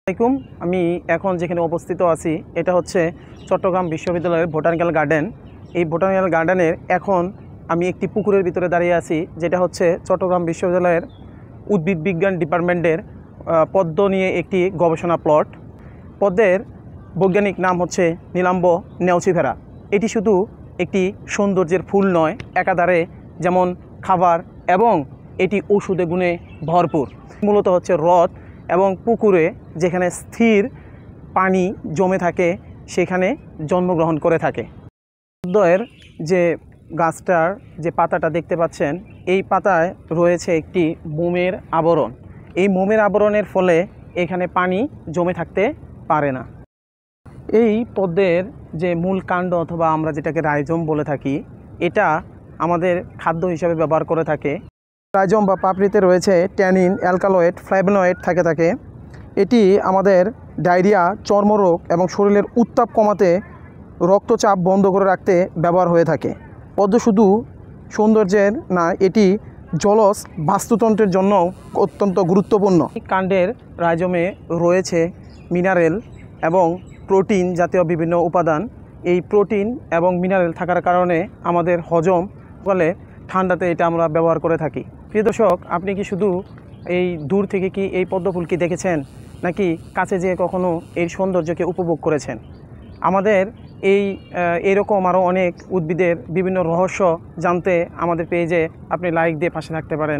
আসসালামাইকুম। আমি এখন যেখানে অবস্থিত আছি এটা হচ্ছে চট্টগ্রাম বিশ্ববিদ্যালয়ের বোটানিক্যাল গার্ডেন। এই বোটানিক্যাল গার্ডেনের এখন আমি একটি পুকুরের ভিতরে দাঁড়িয়ে আছি, যেটা হচ্ছে চট্টগ্রাম বিশ্ববিদ্যালয়ের উদ্ভিদ বিজ্ঞান ডিপার্টমেন্টের পদ্ম নিয়ে একটি গবেষণা প্লট। পদ্মের বৈজ্ঞানিক নাম হচ্ছে নীলাম্ব নেউচিফেরা। এটি শুধু একটি সৌন্দর্যের ফুল নয়, একাধারে যেমন খাবার এবং এটি ঔষধে গুণে ভরপুর। মূলত হচ্ছে হ্রদ এবং পুকুরে যেখানে স্থির পানি জমে থাকে সেখানে জন্মগ্রহণ করে থাকে। পদ্মের যে গাছটার যে পাতাটা দেখতে পাচ্ছেন, এই পাতায় রয়েছে একটি মোমের আবরণ। এই মোমের আবরণের ফলে এখানে পানি জমে থাকতে পারে না। এই পদ্মের যে মূল কাণ্ড অথবা আমরা যেটাকে রাইজোম বলে থাকি, এটা আমাদের খাদ্য হিসাবে ব্যবহার করে থাকে। রাইজোম বা পাপড়িতে রয়েছে ট্যানিন, অ্যালকালয়েড, ফ্ল্যাভোনয়েড থাকে। এটি আমাদের ডায়রিয়া, চর্মরোগ এবং শরীরের উত্তাপ কমাতে, রক্তচাপ বন্ধ করে রাখতে ব্যবহার হয়ে থাকে। পদ্ম শুধু সৌন্দর্যের না, এটি জলজ বাস্তুতন্ত্রের জন্য অত্যন্ত গুরুত্বপূর্ণ। কাণ্ডের রাইজোমে রয়েছে মিনারেল এবং প্রোটিন জাতীয় বিভিন্ন উপাদান। এই প্রোটিন এবং মিনারেল থাকার কারণে আমাদের হজম ফলে ঠান্ডাতে এটা আমরা ব্যবহার করে থাকি। প্রিয় দর্শক, আপনি কি শুধু এই দূর থেকে কি এই পদ্ম ফুল কি দেখেছেন, নাকি কাছে যেয়ে কখনো এর সৌন্দর্যকে উপভোগ করেছেন? আমাদের এরকম আরও অনেক উদ্ভিদের বিভিন্ন রহস্য জানতে আমাদের পেজে আপনি লাইক দিয়ে পাশে থাকতে পারেন।